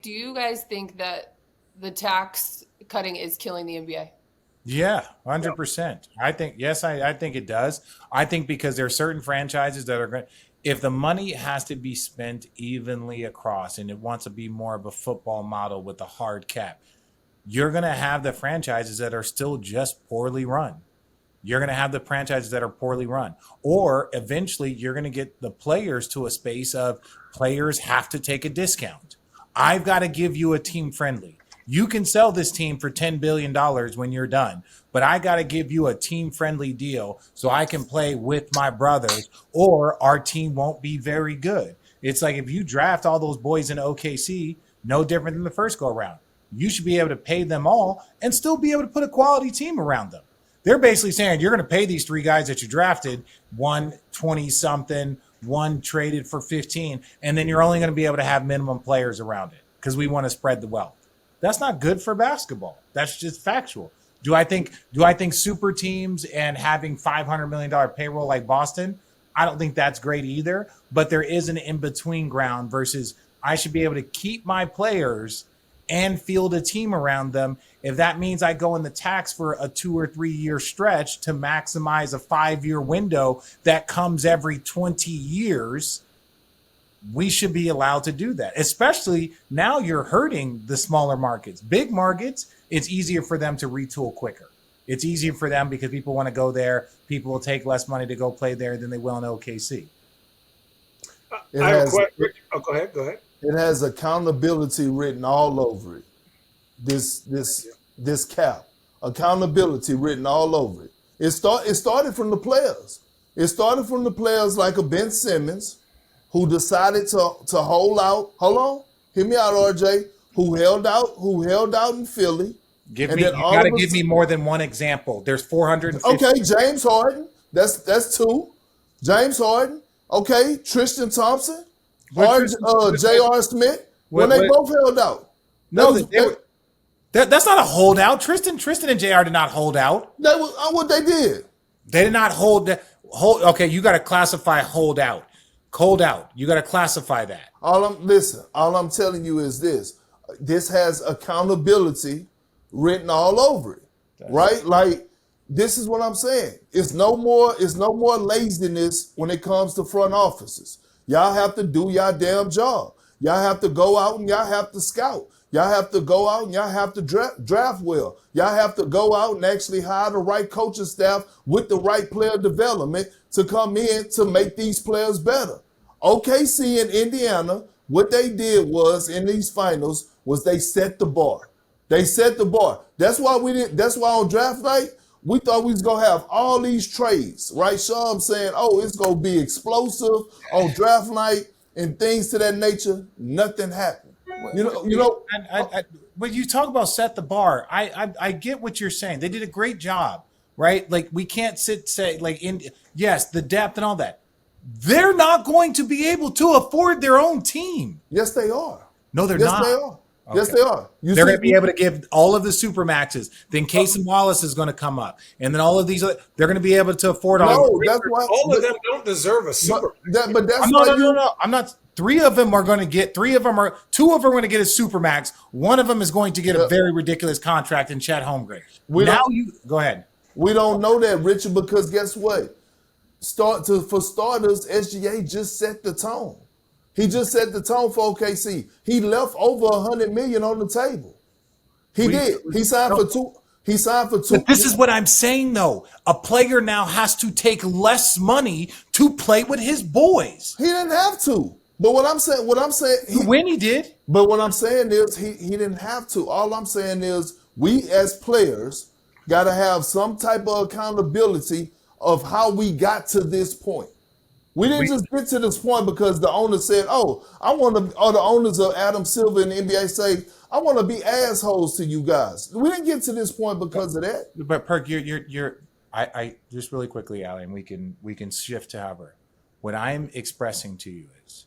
Do you guys think that the tax cutting is killing the NBA? Yeah, Yeah. 100%. I think yes, I think it does. I think because there are certain franchises that are going if the money has to be spent evenly across and it wants to be more of a football model with a hard cap, you're going to have the franchises that are still just poorly run. You're going to have the franchises that are poorly run. Or eventually you're going to get the players to a space of players have to take a discount. I've got to give you a team friendly. You can sell this team for $10 billion when you're done, but I got to give you a team friendly deal so I can play with my brothers, or our team won't be very good. It's like if you draft all those boys in OKC, no different than the first go around. You should be able to pay them all and still be able to put a quality team around them. They're basically saying you're going to pay these three guys that you drafted, one 20 something, one traded for 15, and then you're only going to be able to have minimum players around it because we want to spread the wealth. That's not good for basketball. That's just factual. Do I think super teams and having $500 million payroll like Boston? I don't think that's great either, but there is an in between ground versus I should be able to keep my players and field a team around them. If that means I go in the tax for a 2 or 3 year stretch to maximize a 5 year window that comes every 20 years, we should be allowed to do that. Especially now you're hurting the smaller markets. Big markets, it's easier for them to retool quicker. It's easier for them because people want to go there. People will take less money to go play there than they will in OKC. I It have a has question. Oh, go ahead. Go ahead. it has accountability written all over it. This cap, accountability written all over it. It started from the players. It started from the players like a Ben Simmons, who decided to hold out. Hold on, hear me out, RJ. Who held out in Philly, Give and me then you got all to of give us. me more than one example. There's 450. Okay, James Harden. That's two. James Harden. Okay, Tristan Thompson. What Or Tristan? J.R. Smith. When they What? both held out. They No, was they were. That's not a holdout. Tristan and Jr. did not hold out. they was what they did. They did not hold. Okay, you got to classify hold out, cold out. You got to classify that. All I'm telling you is this. This has accountability written all over it. Right? Like this is what I'm saying. It's no more laziness when it comes to front offices. Y'all have to do your damn job. Y'all have to go out and y'all have to scout. Y'all have to go out and y'all have to draft well. Y'all have to go out and actually hire the right coaching staff with the right player development to come in to make these players better. OKC and Indiana, what they did was in these finals was they set the bar. They set the bar. That's why we didn't. That's why on draft night we thought we was gonna have all these trades, right? Sean saying, "Oh, it's gonna be explosive on draft night and things to that nature." Nothing happened. You know. You know. When you talk about set the bar, I get what you're saying. They did a great job, right? Like we can't say like in yes the depth and all that. They're not going to be able to afford their own team. Yes, they are. No, they're Yes, they not. are. Yes, Okay. they are. You They're see, going to be able to give all of the super maxes. Then Casey Wallace is going to come up, and then all of these. They're going to be able to afford all. no, that's why. All of them don't deserve a But super. but I'm that's no, why no, no, you. no. I'm not. Three of them are going to get. Three of them are. Two of them are going to get a super max. One of them is going to get a very ridiculous contract in Chet Holmgren. We Now don't. you go ahead. We don't know that, Richard, because guess what? For starters, SGA just set the tone. He just set the tone for OKC. He left over 100 million on the table. He We, did. He signed no, for two. He signed for two. but this is what I'm saying though. A player now has to take less money to play with his boys. He didn't have to. But When he did, what I'm saying is he didn't have to. All I'm saying is we as players got to have some type of accountability of how we got to this point. We didn't we just get to this point because the owner said, "Oh, I want to." Or the owners of Adam Silver and the NBA say, "I want to be assholes to you guys." We didn't get to this point because of that. but Perk, you're. I just really quickly, Ali, and we can shift to however. What I'm expressing to you is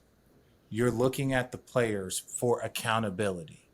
you're looking at the players for accountability.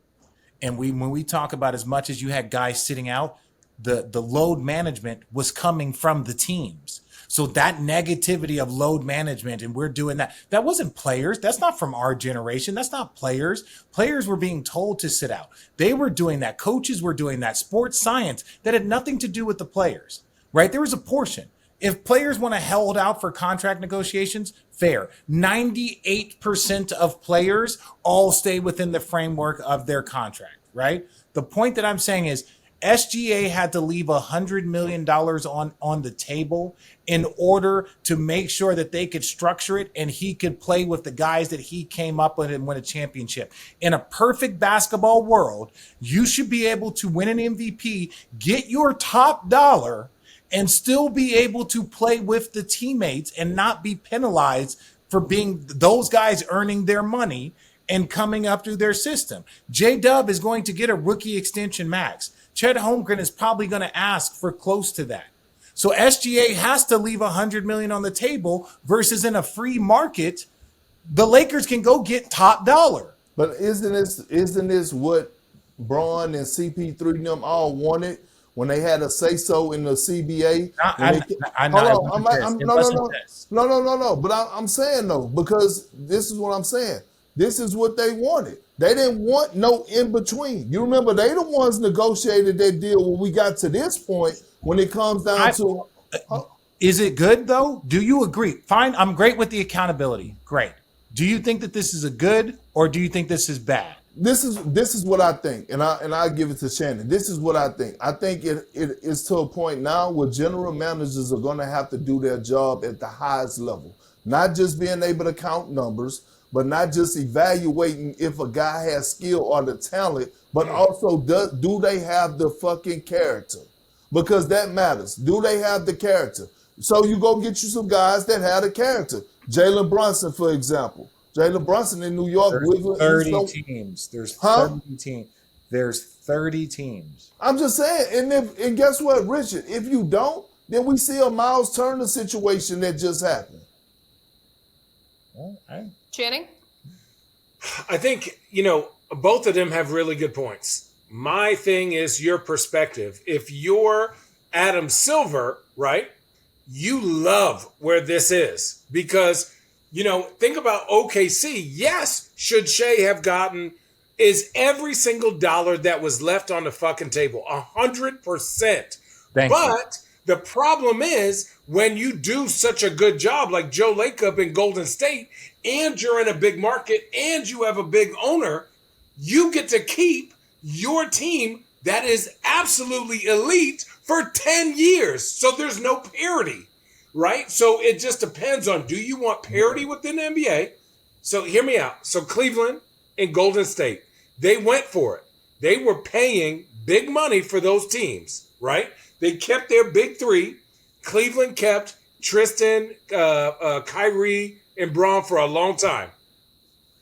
And when we talk about as much as you had guys sitting out, the load management was coming from the teams. So that negativity of load management, and we're doing that. That wasn't players. That's not from our generation. That's not players. Players were being told to sit out. They were doing that. Coaches were doing that. Sports science that had nothing to do with the players, right? There was a portion. If players want to hold out for contract negotiations, fair. 98% of players all stay within the framework of their contract, right? The point that I'm saying is SGA had to leave $100 million on the table in order to make sure that they could structure it and he could play with the guys that he came up with and win a championship. In a perfect basketball world, you should be able to win an MVP, get your top dollar, and still be able to play with the teammates and not be penalized for being those guys earning their money and coming up through their system. J-Dub is going to get a rookie extension max. Chet Holmgren is probably going to ask for close to that. So SGA has to leave $100 million on the table versus in a free market, the Lakers can go get top dollar. But isn't this what Braun and CP3 and them all wanted when they had a say-so in the CBA? No. But I'm saying though, because this is what I'm saying. This is what they wanted. They didn't want no in between. You remember they the ones negotiated that deal when we got to this point when it comes down to. Is it good though? Do you agree? Fine. I'm great with the accountability. Great. Do you think that this is a good or do you think this is bad? This is what I think, and I give it to Shannon. This is what I think. I think it is to a point now where general managers are going to have to do their job at the highest level, not just being able to count numbers, but not just evaluating if a guy has skill or the talent, but also do they have the fucking character? Because that matters. Do they have the character? So you go get you some guys that have the character. Jalen Brunson, for example. Jalen Brunson in New York. There's 30 teams. There's 30 teams. There's 30 teams. I'm just saying. And guess what, Richard? If you don't, then we see a Miles Turner situation that just happened. Channing? I think, both of them have really good points. My thing is your perspective. If you're Adam Silver, right, you love where this is because, think about OKC. Yes, should Shea have gotten is every single dollar that was left on the fucking table, 100%. But the problem is when you do such a good job like Joe Lacob in Golden State and you're in a big market and you have a big owner, you get to keep your team that is absolutely elite for 10 years. So there's no parity, right? So it just depends on, do you want parity within the NBA? So hear me out. So Cleveland and Golden State, they went for it. They were paying big money for those teams, right? They kept their big three. Cleveland kept Tristan, Kyrie, and Braun for a long time,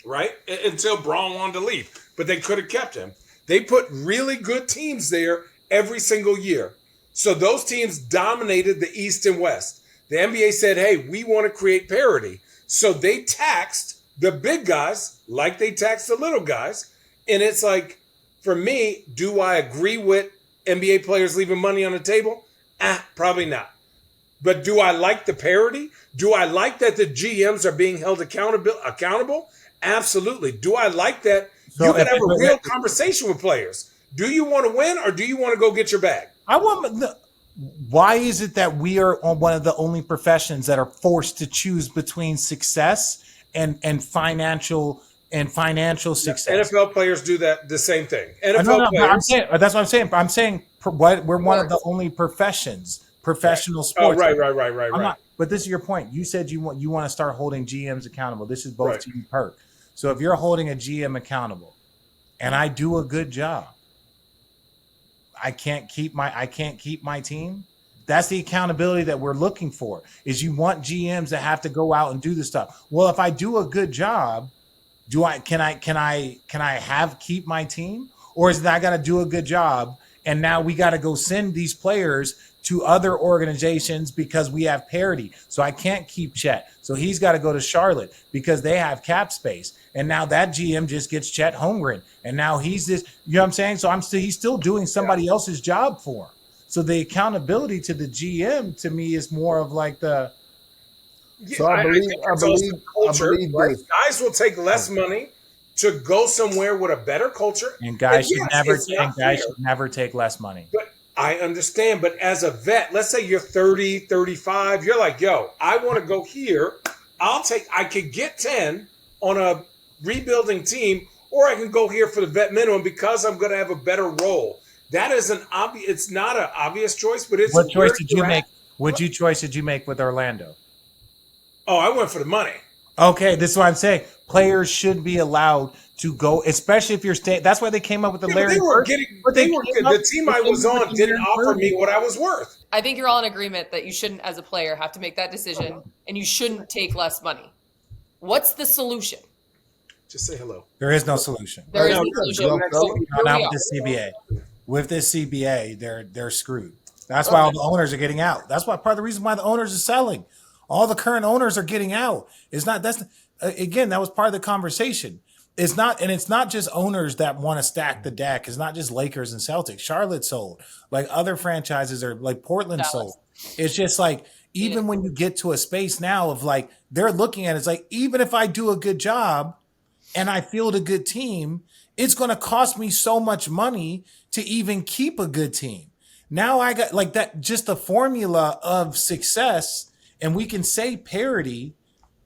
right? Until Braun wanted to leave. But they could have kept him. They put really good teams there every single year. So those teams dominated the East and West. The NBA said, hey, we want to create parity. So they taxed the big guys like they taxed the little guys. And it's like, for me, do I agree with NBA players leaving money on the table? Probably not. But do I like the parity? Do I like that the GMs are being held accountable? Absolutely. Do I like that you can have a real conversation with players? Do you want to win or do you want to go get your bag? Why is it that we are on one of the only professions that are forced to choose between success and financial success? NFL players do that the same thing. NFL players. That's what I'm saying. I'm saying we're one of the only professions, professional sports. Right. But this is your point. You said you want to start holding GMs accountable. This is both team perk. So if you're holding a GM accountable, and I do a good job, I can't keep my team. That's the accountability that we're looking for. Is you want GMs that have to go out and do this stuff. Well, if I do a good job, can I keep my team, or is it I got to do a good job and now we got to go send these players to other organizations because we have parity. So I can't keep Chet. So he's got to go to Charlotte because they have cap space. And now that GM just gets Chet Holmgren. And now he's this, you know what I'm saying? So he's still doing somebody else's job for him. So the accountability to the GM to me is more of like the Yeah, So I believe, think I it's also believe, I culture, believe right? this. Guys will take less money to go somewhere with a better culture. and guys should Yes, never it's not fair, take less money. but I understand. But as a vet, let's say you're 30, 35, you're like, yo, I want to go here. I could get 10 on a rebuilding team, or I can go here for the vet minimum because I'm going to have a better role. That is it's not an obvious choice, but it's What choice where did you're you make? at. Choice did you make with Orlando? Oh, I went for the money. Okay, this is what I'm saying. Players should be allowed to go, especially if you're staying. That's why they came up with the Yeah, but Larry Bird. But the team I was on didn't offer me what I was worth. I think you're all in agreement that you shouldn't, as a player, have to make that decision and you shouldn't take less money. What's the solution? Just say hello. There is no solution. There is No, no no, solution. no, So no, here Not we with are. this CBA. With this CBA, they're screwed. That's why all the owners are getting out. That's why part of the reason why the owners are selling. All the current owners are getting out. It's not again, that was part of the conversation. It's not just owners that want to stack the deck. It's not just Lakers and Celtics. Charlotte sold. Like other franchises are like Portland Dallas. sold. It's just like even when you get to a space now of like they're looking at it, it's like even if I do a good job and I field a good team, it's going to cost me so much money to even keep a good team. Now I got like that, just the formula of success, and we can say parity,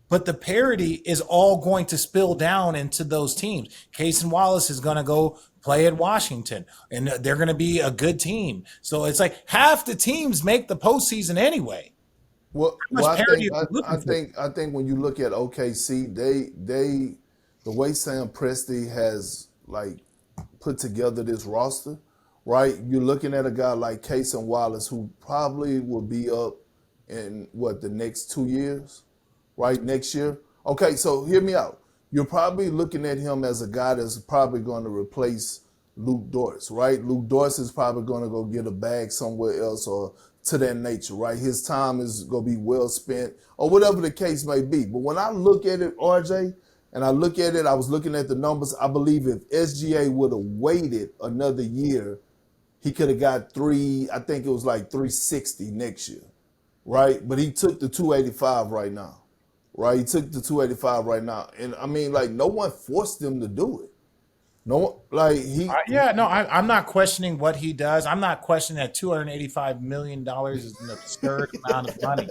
but the parity is all going to spill down into those teams. Case and Wallace is going to go play at Washington, and they're going to be a good team. So it's like half the teams make the postseason anyway. Well, much well parity are you looking I think when you look at OKC, they the way Sam Presti has like put together this roster, right? You're looking at a guy like Case and Wallace who probably will be up in the next 2 years, right? Next year. Okay, so hear me out. You're probably looking at him as a guy that's probably going to replace Luke Doris, right? Luke Doris is probably going to go get a bag somewhere else or to that nature, right? His time is going to be well spent or whatever the case may be. But when I look at it, RJ, and I look at it, I was looking at the numbers. I believe if SGA would have waited another year, he could have got I think it was like 360 next year, right? But he took the 285 right now, right? He took the 285 right now. And I mean, like, no one forced him to do it. No one, like, I'm not questioning what he does. I'm not questioning that $285 million is an absurd amount of money.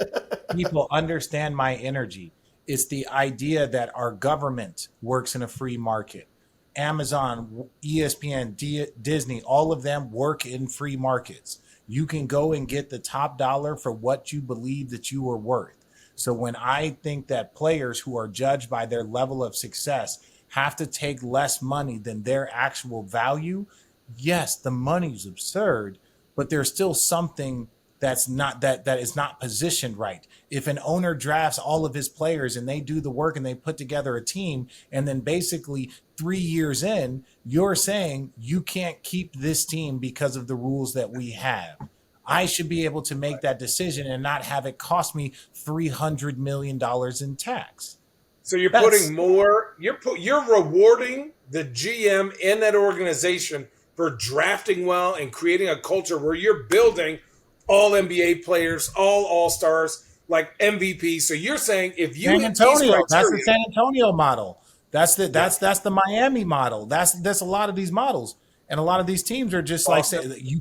People understand my energy. It's the idea that our government works in a free market. Amazon, ESPN, Disney, all of them work in free markets. You can go and get the top dollar for what you believe that you are worth. So when I think that players who are judged by their level of success have to take less money than their actual value, yes, the money's absurd, but there's still something that's not that is not positioned right. If an owner drafts all of his players and they do the work and they put together a team, and then basically 3 years in, you're saying you can't keep this team because of the rules that we have. I should be able to make that decision and not have it cost me $300 million in tax. So you're putting more. You're rewarding the GM in that organization for drafting well and creating a culture where you're building all NBA players, all stars, like MVP. So you're saying if you San hit these Antonio, that's the criteria, San Antonio model. That's the Miami model. That's a lot of these models. And a lot of these teams are just like say you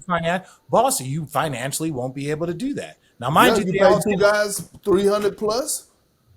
financially won't be able to do that. Now, mind you, you pay two guys 300 plus.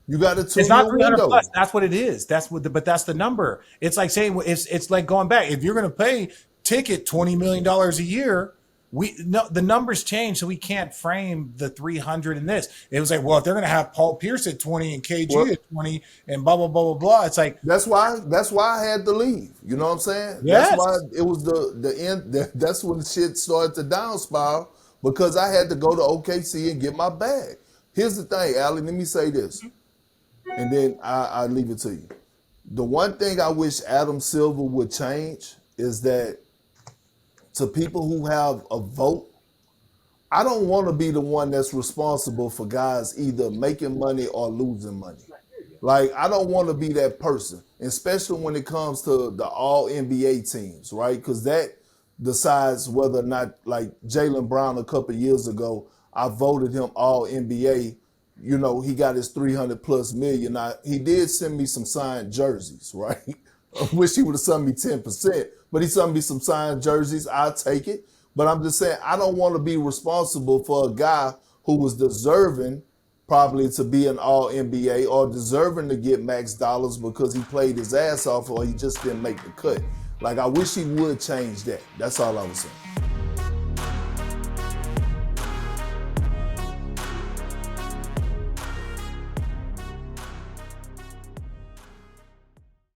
You got a 2 it's not year 300 window. plus. That's what it is. But that's the number. It's like saying it's like going back. If you're going to pay ticket $20 million a year, the numbers change, so we can't frame the 300 in this. It was like, well, if they're going to have Paul Pierce at 20 and KG at 20 and blah blah blah blah blah, it's like that's why I had to leave. You know what I'm saying? Yes. That's why it was the end. That's when the shit started to down spiral because I had to go to OKC and get my bag. Here's the thing, Allie. Let me say this, and then I leave it to you. The one thing I wish Adam Silver would change is that to people who have a vote, I don't want to be the one that's responsible for guys either making money or losing money. Like, I don't want to be that person, especially when it comes to the all NBA teams, right? Because decides whether or not, like Jaylen Brown a couple of years ago, I voted him all NBA. You know, he got his 300 plus million. Now, he did send me some signed jerseys, right? I wish he would have sent me 10%, but he sent me some signed jerseys. I'll take it. But I'm just saying, I don't want to be responsible for a guy who was deserving probably to be an all NBA or deserving to get max dollars because he played his ass off or he just didn't make the cut. Like, I wish he would change that. That's all I was saying.